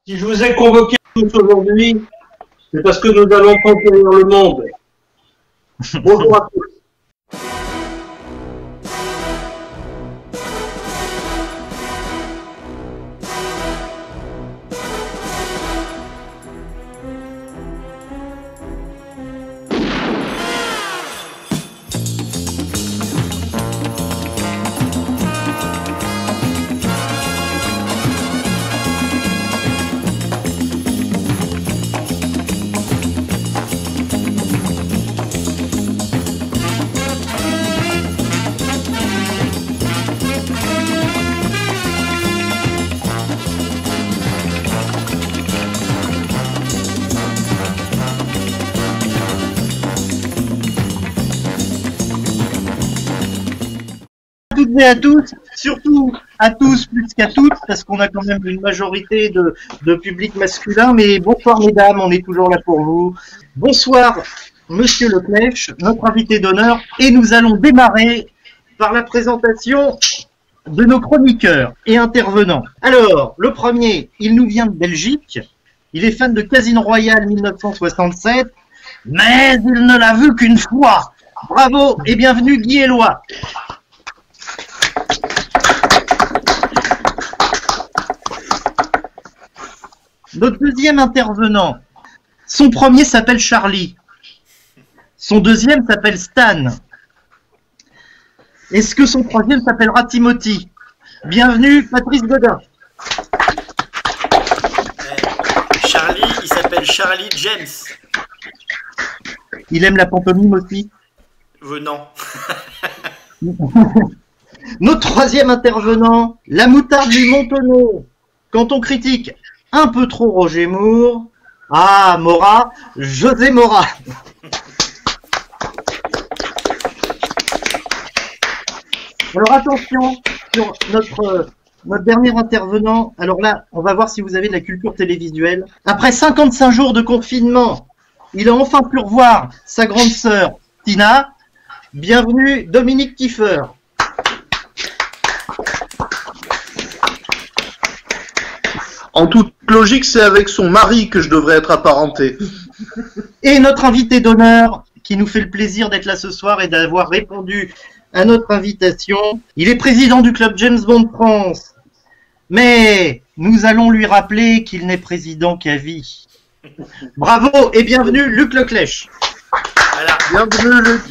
Si je vous ai convoqués tous aujourd'hui, c'est parce que nous allons conquérir le monde. Bonjour à tous. Et à tous, surtout à tous plus qu'à toutes, parce qu'on a quand même une majorité de public masculin. Mais bonsoir mesdames, on est toujours là pour vous. Bonsoir Monsieur Leclèche, notre invité d'honneur, et nous allons démarrer par la présentation de nos chroniqueurs et intervenants. Alors, le premier, il nous vient de Belgique, il est fan de Casino Royale 1967, mais il ne l'a vu qu'une fois. Bravo et bienvenue Guy Eloi. Notre deuxième intervenant, son premier s'appelle Charlie. Son deuxième s'appelle Stan. Est-ce que son troisième s'appellera Timothy? Bienvenue Patrice Godin. Charlie, il s'appelle Charlie James. Il aime la pantomime aussi? Non. Notre troisième intervenant, la moutarde du Montonneau. Quand on critique un peu trop Roger Moore, Mora, José Mora. Alors attention sur notre dernier intervenant. Alors là, on va voir si vous avez de la culture télévisuelle. Après 55 jours de confinement, il a enfin pu revoir sa grande sœur Tina. Bienvenue Dominique Kiefer. En toute logique, c'est avec son mari que je devrais être apparenté. Et notre invité d'honneur, qui nous fait le plaisir d'être là ce soir et d'avoir répondu à notre invitation. Il est président du club James Bond France. Mais nous allons lui rappeler qu'il n'est président qu'à vie. Bravo et bienvenue Luc Leclèche. Alors, Bienvenue Luc.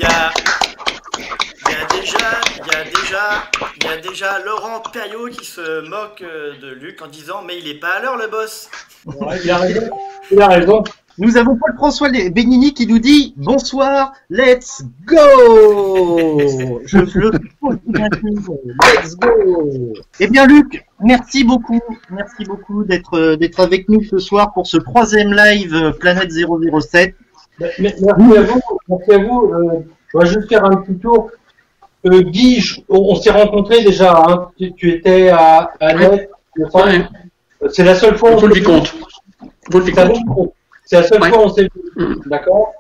il y a déjà Laurent Perriot qui se moque de Luc en disant mais il est pas à l'heure le boss. Ouais, il a raison. Il a raison. Nous avons Paul-François Benigni qui nous dit bonsoir, let's go. Let's go. Eh bien Luc, merci beaucoup d'être avec nous ce soir pour ce troisième live Planète 007. Merci à vous. Merci à vous. Je vais juste faire un petit tour. Guy, on s'est rencontrés déjà. Hein. Tu étais à Net. Ouais. C'est la seule fois. Vous le vicomte. C'est la seule fois où on s'est vu. D'accord.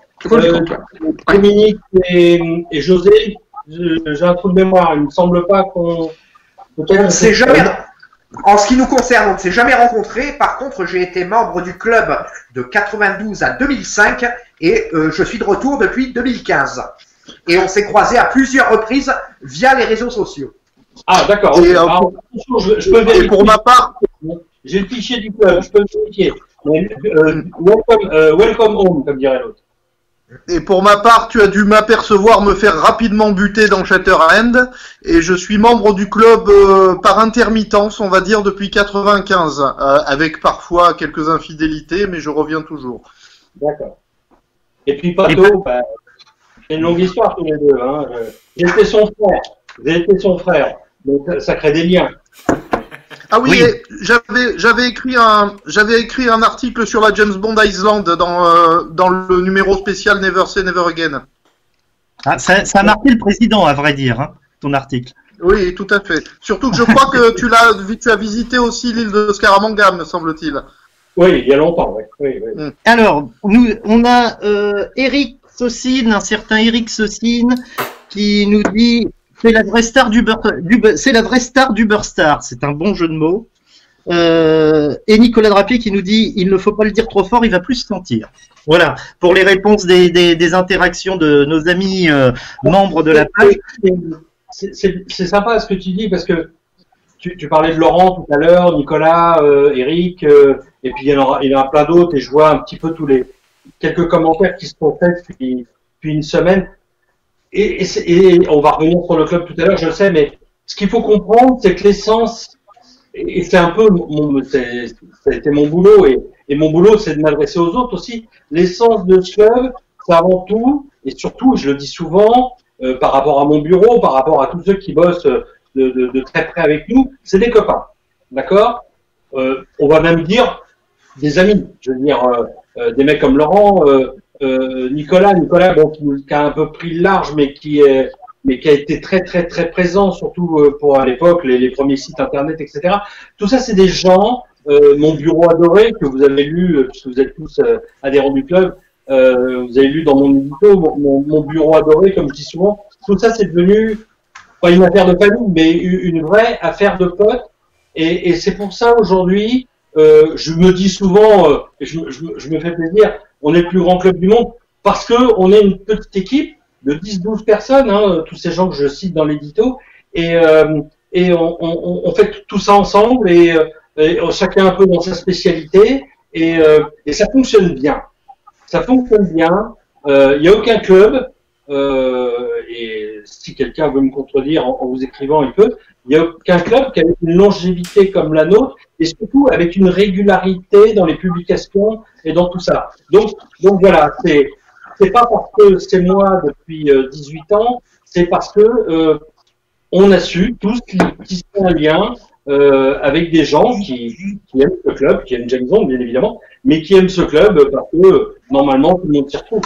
Dominique et José, j'ai un trou de mémoire. Il me semble pas qu'on. On s'est jamais. En ce qui nous concerne, on ne s'est jamais rencontrés. Par contre, j'ai été membre du club de 92 à 2005 et je suis de retour depuis 2015. Et on s'est croisés à plusieurs reprises via les réseaux sociaux. Ah, d'accord. Et, je peux vérifier. Et pour ma part, j'ai le fichier du club, je peux vérifier. Welcome home, comme dirait l'autre. tu as dû m'apercevoir me faire rapidement buter dans Shatterhand, et je suis membre du club par intermittence, on va dire, depuis 95, avec parfois quelques infidélités, mais je reviens toujours. D'accord. Et puis Pato, c'est une longue histoire tous les deux. Hein. J'étais son frère. Vous été son frère. Donc ça crée des liens. Ah oui, Oui. j'avais écrit un article sur la James Bond Island dans le numéro spécial Never Say Never Again. Ah, ça a marqué le président, à vrai dire, hein, ton article. Oui, tout à fait. Surtout que je crois que tu as visité aussi l'île de Scaramanga, me semble-t-il. Oui, il y a longtemps, oui. Alors, on a Eric Saucine, un certain Eric Saucine, qui nous dit c'est la vraie star du Burstar. C'est un bon jeu de mots. Et Nicolas Drapier qui nous dit il ne faut pas le dire trop fort, il va plus se sentir. Voilà, pour les réponses des interactions de nos amis membres de la page. C'est sympa ce que tu dis parce que tu parlais de Laurent tout à l'heure, Nicolas, Eric, et puis il y en a plein d'autres, et je vois un petit peu quelques commentaires qui se sont faits depuis une semaine. Et on va revenir sur le club tout à l'heure, je le sais, mais ce qu'il faut comprendre, c'est que l'essence, et c'est un peu ça a été mon boulot, et mon boulot, c'est de m'adresser aux autres aussi. L'essence de ce club, c'est avant tout, et surtout, je le dis souvent, par rapport à mon bureau, par rapport à tous ceux qui bossent de très près avec nous, c'est des copains, d'accord? On va même dire des amis, je veux dire des mecs comme Laurent, Nicolas, bon, qui a un peu pris le large, mais qui a été très très très présent, surtout pour à l'époque les premiers sites internet, etc. Tout ça, c'est des gens. Mon bureau adoré que vous avez lu, puisque vous êtes tous adhérents du club, vous avez lu dans mon édito, mon bureau adoré, comme je dis souvent. Tout ça, c'est devenu pas une affaire de famille, mais une vraie affaire de potes. Et c'est pour ça aujourd'hui, je me dis souvent, je me fais plaisir, on est le plus grand club du monde parce que on est une petite équipe de 10-12 personnes, hein, tous ces gens que je cite dans l'édito, et on fait tout ça ensemble et chacun un peu dans sa spécialité et ça fonctionne bien. Ça fonctionne bien. Il n'y a aucun club. Et si quelqu'un veut me contredire en vous écrivant, il peut. Il n'y a aucun club qui a une longévité comme la nôtre et surtout avec une régularité dans les publications et dans tout ça. Donc voilà, c'est pas parce que c'est moi depuis 18 ans, c'est parce que on a su tous qui sont en lien avec des gens qui aiment ce club, qui aiment James Bond bien évidemment, mais qui aiment ce club parce que normalement tout le monde s'y retrouve.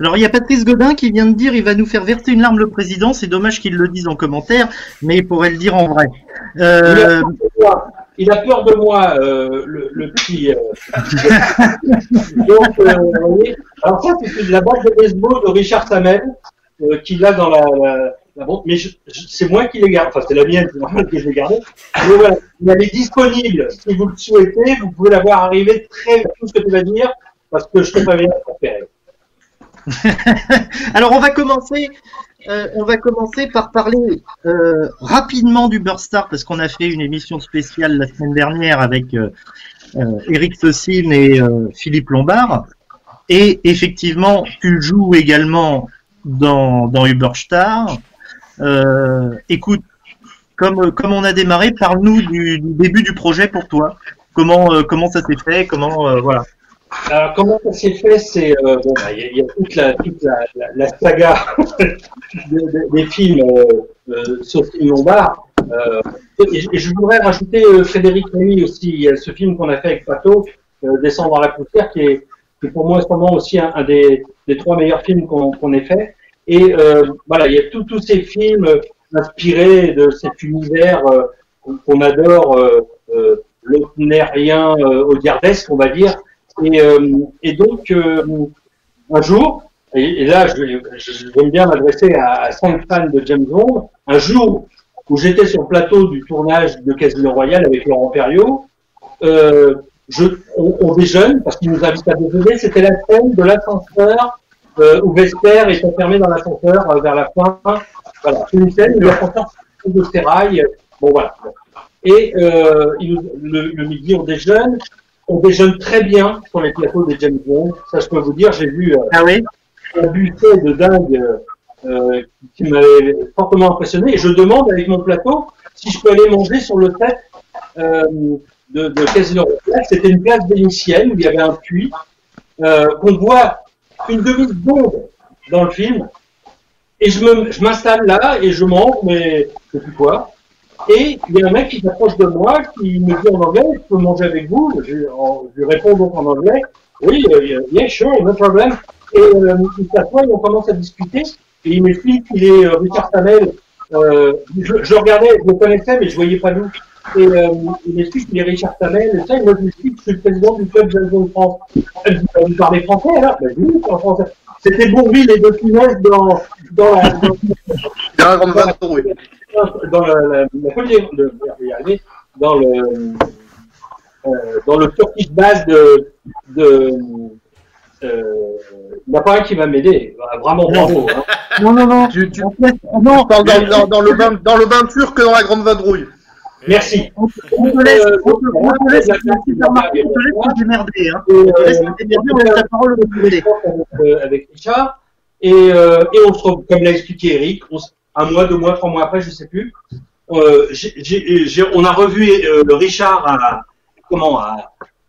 Alors il y a Patrice Godin qui vient de dire il va nous faire verser une larme le président, c'est dommage qu'il le dise en commentaire, mais il pourrait le dire en vrai. Il a peur de moi, le petit. Donc, vous voyez, alors ça c'est la bande de baseball de Richard Samel qu'il a dans la bande, mais c'est moi qui l'ai gardé, enfin c'est la mienne, c'est normal que je l'ai gardée. Mais voilà, elle est disponible, si vous le souhaitez, vous pouvez la voir arriver très vite, tout ce que tu vas dire, parce que je te préviens pour faire. Alors on va commencer par parler rapidement du Burst-Star parce qu'on a fait une émission spéciale la semaine dernière avec Eric Saucine et Philippe Lombard. Et effectivement, tu joues également dans Uberstar. Écoute, comme on a démarré, parle-nous du début du projet pour toi. Comment ça s'est fait, voilà. Alors, comment ça s'est fait, c'est il y a toute la saga des films Saucine Lombard. Et je voudrais rajouter Frédéric Rémy aussi. Il y a ce film qu'on a fait avec Pato, Descendre dans la poussière, qui est pour moi sûrement aussi un des 3 meilleurs films qu'on ait fait. Et voilà, il y a tous ces films inspirés de cet univers qu'on adore, l'autnérien, audiardesque, on va dire. Et donc, un jour, et là, j'aime bien m'adresser à 5 fans de James Bond, un jour où j'étais sur le plateau du tournage de Casino Royale avec Laurent Perriot, on déjeune, parce qu'il nous invite à déjeuner, c'était la scène de l'ascenseur où Vesper est enfermé dans l'ascenseur vers la fin. Voilà, c'est une scène où l'ascenseur de ferraille. Bon, voilà. Et le midi, on déjeune très bien sur les plateaux des James Bond. Ça, je peux vous dire, j'ai vu un buffet de dingue qui m'avait fortement impressionné. Et je demande avec mon plateau si je peux aller manger sur le set de Casino Royale. C'était une place vénitienne où il y avait un puits qu'on voit une demi-seconde dans le film. Et je m'installe là et je mange, mais je sais plus quoi. Et il y a un mec qui s'approche de moi, qui me dit en anglais, je peux manger avec vous? Je lui réponds donc en anglais, oui, yeah, sure, no problem. Et il s'assoit et on commence à discuter. Et il m'explique qu'il est Richard Samel. Je regardais, je le connaissais, mais je voyais pas d'où. Et il m'explique qu'il est Richard Samel. Et ça, il m'explique que je suis le président du club James Bond France. Vous parlez français alors? Ben oui, je parle français. C'était Bourville et de Funès dans la folie dans dans le Turkish Bass il n'y en a pas un qui va m'aider. Vraiment bravo. Hein. Non. Non, parle dans le bain turc que dans la grande vadrouille. Merci. On te laisse te démerder. Hein. On te laisse te démerder, on laisse la parole au côté. Avec Richard. Et on se retrouve, comme l'a expliqué Eric, un mois, 2 mois, 3 mois après, je ne sais plus. On a revu le Richard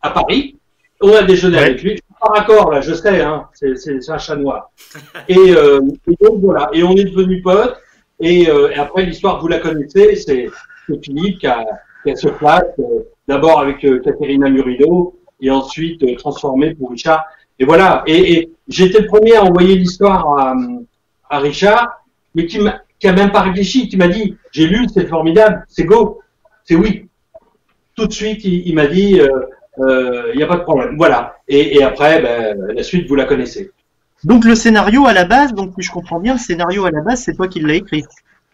à Paris. On a déjeuné avec lui. Par accord, là, je sais, hein, c'est un chat noir. Et donc voilà, et on est devenus potes. Et après, l'histoire, vous la connaissez, c'est Philippe qui a ce place, d'abord avec Caterina Murilo, et ensuite transformé pour Richard. Et voilà, et j'étais le premier à envoyer l'histoire à Richard, mais qui a même pas réfléchi, qui m'a dit, j'ai lu, c'est formidable, c'est go, c'est oui. Tout de suite, il m'a dit, il n'y a pas de problème. Voilà. Et après, la suite, vous la connaissez. Donc le scénario à la base, donc si je comprends bien, le scénario à la base, c'est toi qui l'as écrit.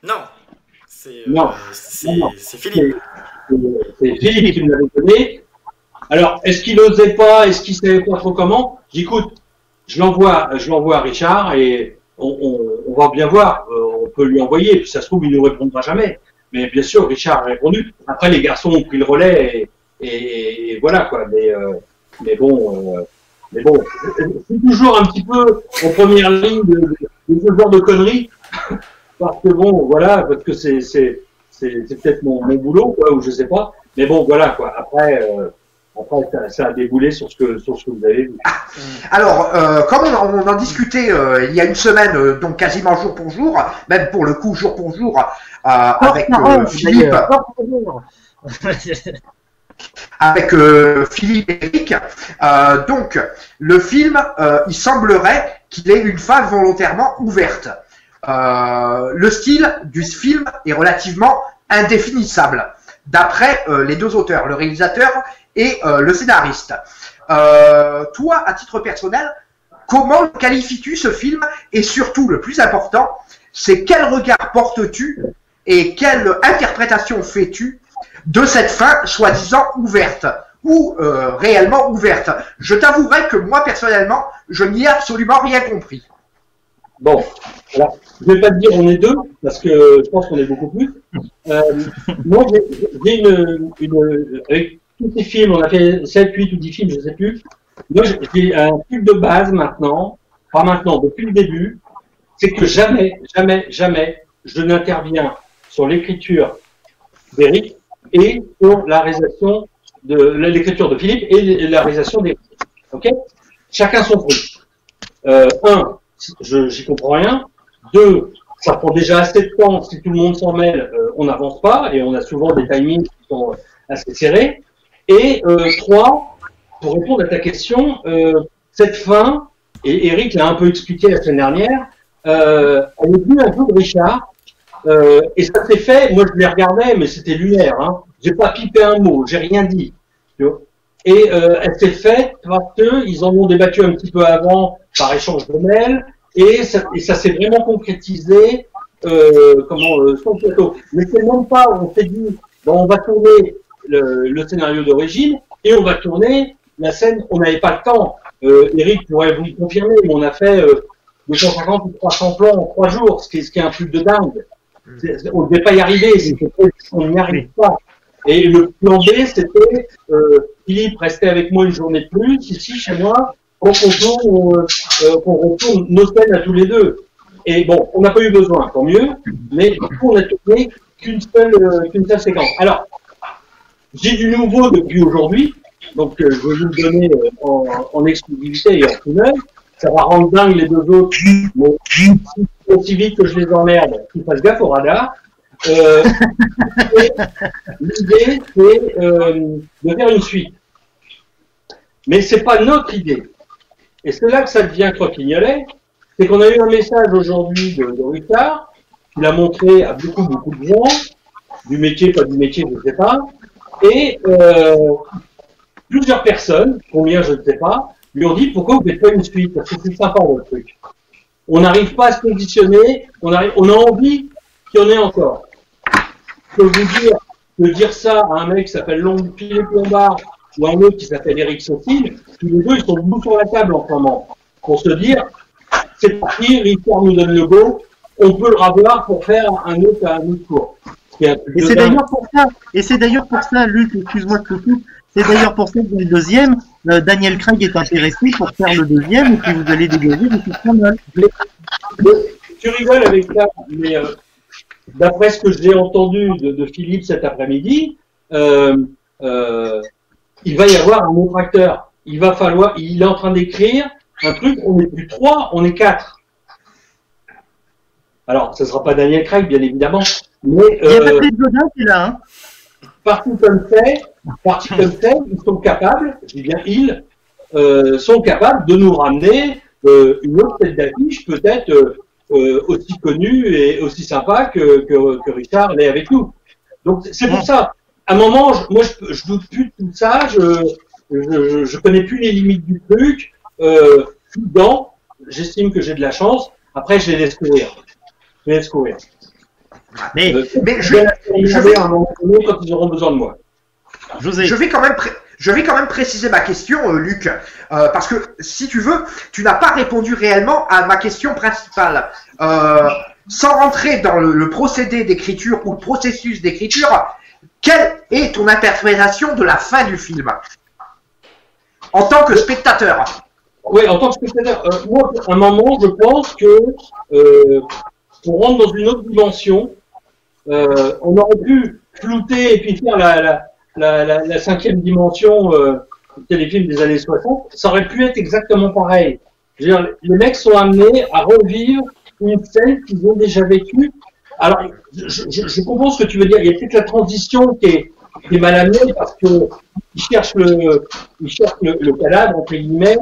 Non. C'est Philippe. C'est Philippe qui me l'avait donné. Alors, est-ce qu'il n'osait pas, est-ce qu'il savait pas trop comment? J'écoute, je l'envoie à Richard et on va bien voir. On peut lui envoyer, puis ça se trouve, il nous répondra jamais. Mais bien sûr, Richard a répondu. Après, les garçons ont pris le relais et voilà quoi. Mais bon, c'est toujours un petit peu en première ligne de ce genre de conneries. Parce que bon, voilà, parce que c'est peut-être mon boulot, quoi, ou je sais pas. Mais bon, voilà, quoi. Après, ça a déboulé sur ce que vous avez vu. Alors, comme on en discutait il y a une semaine, donc quasiment jour pour jour, même pour le coup jour pour jour, avec Philippe. Avec Philippe et Eric. Donc, le film, il semblerait qu'il ait une fin volontairement ouverte. Le style du film est relativement indéfinissable, d'après les 2 auteurs, le réalisateur et le scénariste. Toi, à titre personnel, comment qualifies-tu ce film? Et surtout, le plus important, c'est quel regard portes-tu et quelle interprétation fais-tu de cette fin soi-disant ouverte ou réellement ouverte? Je t'avouerai que moi, personnellement, je n'y ai absolument rien compris. Bon, alors, je ne vais pas te dire on est 2, parce que je pense qu'on est beaucoup plus. Moi, j'ai avec tous ces films, on a fait 7, 8 ou 10 films, je ne sais plus. Moi, j'ai un truc de base maintenant, pas maintenant, depuis le début, c'est que jamais, je n'interviens sur l'écriture d'Eric et sur la réalisation de l'écriture de Philippe et la réalisation d'Eric. Ok? Chacun son truc. J'y comprends rien. 2, ça prend déjà assez de temps. Si tout le monde s'en mêle, on n'avance pas et on a souvent des timings qui sont assez serrés. Et 3, pour répondre à ta question, cette fin, et Eric l'a un peu expliqué la semaine dernière, elle est venue un peu de Richard. Et ça s'est fait, moi je les regardais, mais c'était lunaire. Hein. J'ai pas pipé un mot, j'ai rien dit. Tu vois. Et elle s'est faite parce qu'ils en ont débattu un petit peu avant par échange de mails, et ça s'est vraiment concrétisé sur le plateau. Mais c'est même pas, on s'est dit, bon, on va tourner le scénario d'origine et on va tourner la scène, on n'avait pas le temps. Eric pourrait vous le confirmer, mais on a fait 250 ou 300 plans en 3 jours, ce qui est un truc de dingue. On ne devait pas y arriver, on n'y arrive pas. Et le plan B, c'était Philippe restait avec moi une journée de plus, ici, chez moi, pour qu'on retourne nos scènes à tous les 2. Et bon, on n'a pas eu besoin, tant mieux, mais du coup, on a tourné qu'une seule séquence. Alors, j'ai du nouveau depuis aujourd'hui, donc je vais vous le donner en exclusivité et en primeur. Ça va rendre dingue les 2 autres, mais aussi vite que je les emmerde, qu'ils fassent gaffe au radar. L'idée, c'est de faire une suite. Mais c'est pas notre idée. Et c'est là que ça devient croquignolet, c'est qu'on a eu un message aujourd'hui de Richard, qui l'a montré à beaucoup de gens, du métier, pas du métier, je ne sais pas, et plusieurs personnes, combien je ne sais pas, lui ont dit pourquoi vous ne faites pas une suite, parce que c'est sympa votre truc. On n'arrive pas à se conditionner, on a envie qu'il y en ait encore. Je peux vous dire, de dire ça à un mec qui s'appelle Philippe Lombard, ou un autre qui s'appelle Eric Saucil, tous les deux, ils sont debout sur la table en ce moment, pour se dire, c'est parti, Richard nous donne le go, on peut le ravoir pour faire un autre tour. Et c'est d'ailleurs pour ça, Luc, excuse-moi de te couper, c'est d'ailleurs pour ça que dans le deuxième, Daniel Craig est intéressé pour faire le deuxième, et puis vous allez dégager des titres mal. Tu rigoles avec ça, mais d'après ce que j'ai entendu de Philippe cet après-midi, il va y avoir un autre acteur. Il est en train d'écrire un truc, on n'est plus 3, on est 4. Alors, ce ne sera pas Daniel Craig, bien évidemment, mais... Il y a Patrick Godin qui est là, hein. Parti comme fait, ils sont capables, je dis bien ils, sont capables de nous ramener une autre tête d'affiche, peut-être aussi connue et aussi sympa que Richard l'est avec nous. Donc c'est pour ça. À un moment, je doute plus de tout ça, je connais plus les limites du truc. Je suis dedans, j'estime que j'ai de la chance. Après, je les laisse courir. Mais je vais à un moment donné quand ils auront besoin de moi. Je vais quand même préciser ma question, Luc, parce que si tu veux, tu n'as pas répondu réellement à ma question principale. Sans rentrer dans le procédé d'écriture ou le processus d'écriture, quelle est ton interprétation de la fin du film en tant que spectateur? Oui, en tant que spectateur. Moi, à un moment, je pense que on rentre dans une autre dimension. On aurait pu flouter et puis faire la cinquième dimension téléfilm des années 60. Ça aurait pu être exactement pareil. Je veux dire, les mecs sont amenés à revivre une scène qu'ils ont déjà vécue. Alors, je comprends ce que tu veux dire. Il y a peut-être la transition qui est mal amenée parce que ils cherchent le cadavre, entre guillemets,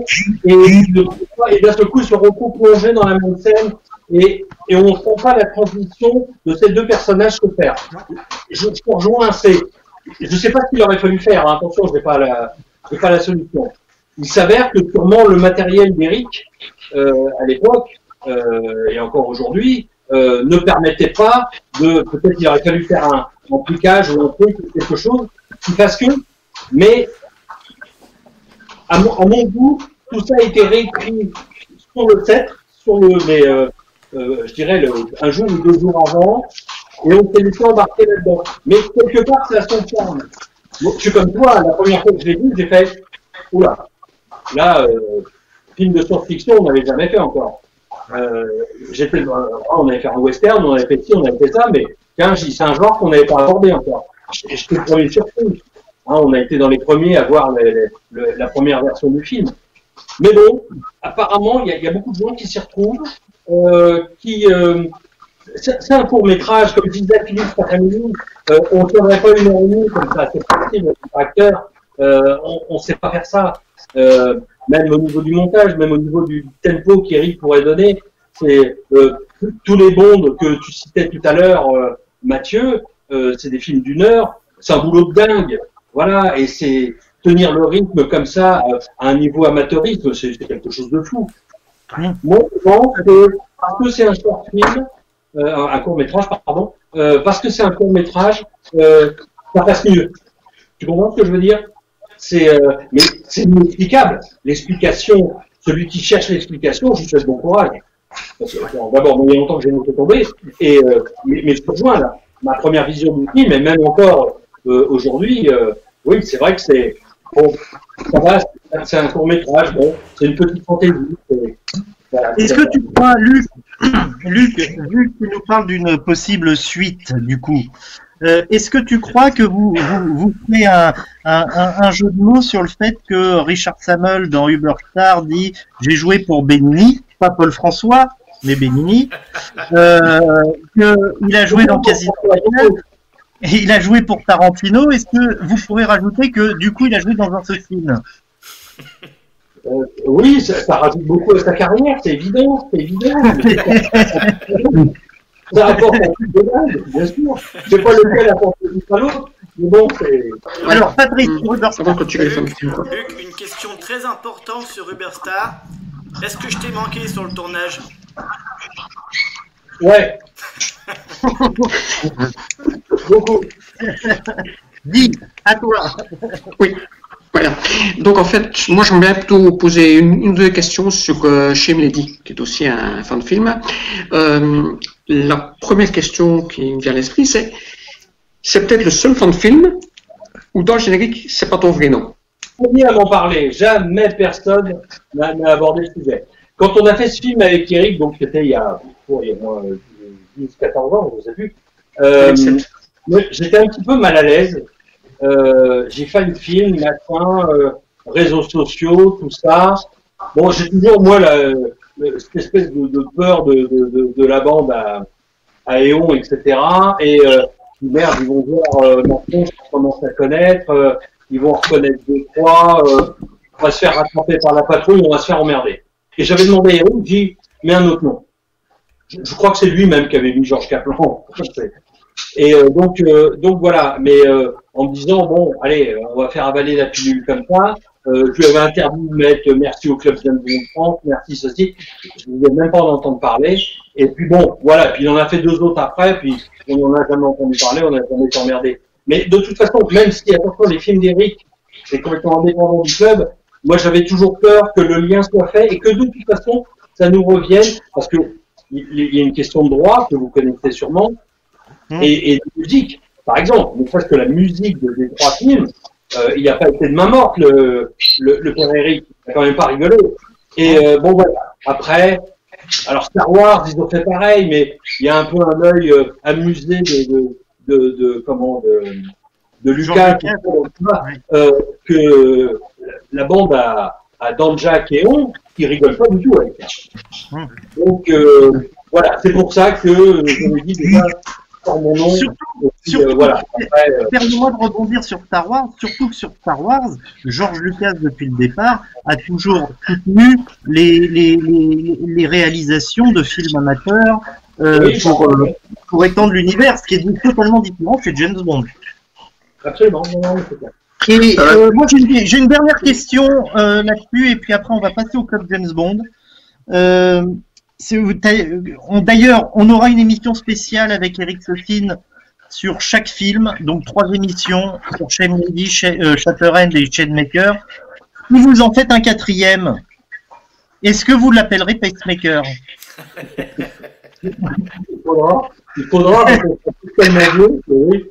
et d'un seul coup, ils se retrouvent plongés dans la même scène. Et on ne sent pas la transition de ces deux personnages se faire. Je rejoins, je ne sais pas ce qu'il aurait fallu faire, hein, attention, je n'ai pas la solution. Il s'avère que sûrement le matériel d'Eric, à l'époque, et encore aujourd'hui, ne permettait pas peut-être qu'il aurait fallu faire un trucage ou un truc, quelque chose, qui fasse que, mais, à mon goût, tout ça a été réécrit sur le set, je dirais un jour ou 2 jours avant, et on s'est laissé embarquer là-dedans. Mais quelque part, c'est à son charme. Je suis comme toi, la première fois que je l'ai vu, j'ai fait, oula, là, film de science-fiction, on n'avait jamais fait encore. On avait fait un western, on avait fait ci, on avait fait ça, mais tiens, c'est un genre qu'on n'avait pas abordé encore. J'étais le premier surpris. On a été dans les premiers à voir la première version du film. Mais bon, apparemment, il y a beaucoup de gens qui s'y retrouvent, c'est un court-métrage, comme disait Philippe cet après-midi, on ne tiendrait pas 1h30 comme ça, c'est possible, notre acteur, on ne sait pas faire ça, même au niveau du montage, même au niveau du tempo qu'Eric pourrait donner, c'est tous les bonds que tu citais tout à l'heure, Mathieu, c'est des films d'1 heure, c'est un boulot de dingue, voilà, et c'est tenir le rythme comme ça, à un niveau amateurisme, c'est quelque chose de fou. Moi, je pense que parce que c'est un short film, un court-métrage, pardon, parce que c'est un court-métrage, ça passe mieux. Tu comprends ce que je veux dire? Mais c'est inexplicable. L'explication, celui qui cherche l'explication, je lui souhaite bon courage. D'abord, il y a longtemps que j'ai laissé tomber, mais je te rejoins là. Ma première vision du film, et même encore aujourd'hui, oui, c'est vrai que c'est bon, ça va, c'est un court-métrage, bon, c'est une petite fantaisie. Voilà, est-ce que tu crois, Luc, vu que tu nous parles d'une possible suite, du coup, est-ce que tu crois que vous ferez un jeu de mots sur le fait que Richard Sammel dans Uberstar dit « J'ai joué pour Benigni », pas Paul François, mais Benigni, qu'il a joué dans Casino Royale, et il a joué pour Tarantino. Est-ce que vous pourrez rajouter que, du coup, il a joué dans un seul film? Oui, ça rajoute beaucoup à sa carrière, c'est évident. Ça apporte un truc de dingue, bien sûr. Je sais pas lequel apporte le plus à l'autre, mais bon, c'est... Alors, Patrick, Luc, une question très importante sur Uberstar. Est-ce que je t'ai manqué sur le tournage? Ouais. Beaucoup. Dis, à toi. Oui, voilà. Donc en fait, moi j'aimerais bien plutôt poser une ou deux questions sur Shame Lady, qui est aussi un fan de film. La première question qui me vient à l'esprit, c'est peut-être le seul fan de film où dans le générique, c'est pas ton vrai nom. Premier à m'en parler, jamais personne n'a abordé le sujet. Quand on a fait ce film avec Eric, donc c'était il y a moins 10-14 ans, vous avez vu, j'étais un petit peu mal à l'aise. J'ai fait le film, machin, réseaux sociaux, tout ça. Bon, j'ai toujours, moi, cette espèce de peur de la bande à Eon, etc. Et merde, ils vont voir maintenant, je commence à connaître, ils vont reconnaître deux, trois, on va se faire rattraper par la patrouille, on va se faire emmerder. Et j'avais demandé à Eon, j'ai dit, mets un autre nom. Je crois que c'est lui-même qui avait mis Georges Kaplan. Et donc voilà, mais en me disant, bon, allez, on va faire avaler la pilule comme ça. Je lui avais interdit de mettre merci au club James Bond France, merci ceci. Je ne voulais même pas en entendre parler. Et puis bon, voilà, puis il en a fait deux autres après, puis on n'en a jamais entendu parler, on n'a jamais été emmerdé. Mais de toute façon, même si, attention, les films d'Eric, c'est complètement indépendant du club, moi j'avais toujours peur que le lien soit fait et que de toute façon, ça nous revienne, parce que il y a une question de droit que vous connaissez sûrement, et de musique, par exemple. Ne serait-ce que la musique des trois films, il n'a pas été de main morte, le père Eric. Il n'a quand même pas rigolé. Et bon, voilà. Après, alors Star Wars, ils ont fait pareil, mais il y a un peu un œil amusé de Lucas, que la bande à Danjak et On, qui rigolent pas du tout avec ça. Donc, voilà. C'est pour ça que je me dis déjà, sur mon nom. Surtout, voilà. Permets-moi de rebondir sur Star Wars, surtout que sur Star Wars, George Lucas, depuis le départ, a toujours soutenu les réalisations de films amateurs pour étendre l'univers, ce qui est totalement différent chez James Bond. Absolument, non, c'est clair. Et moi, j'ai une dernière question là-dessus, et puis après, on va passer au club James Bond. D'ailleurs, on aura une émission spéciale avec Eric Sosin sur chaque film, donc 3 émissions sur Shame Lady, Shatterhand et Chainsmaker. Si vous en faites un 4e, est-ce que vous l'appellerez Pacemaker? Il faudra, parce que c'est tellement vieux, oui.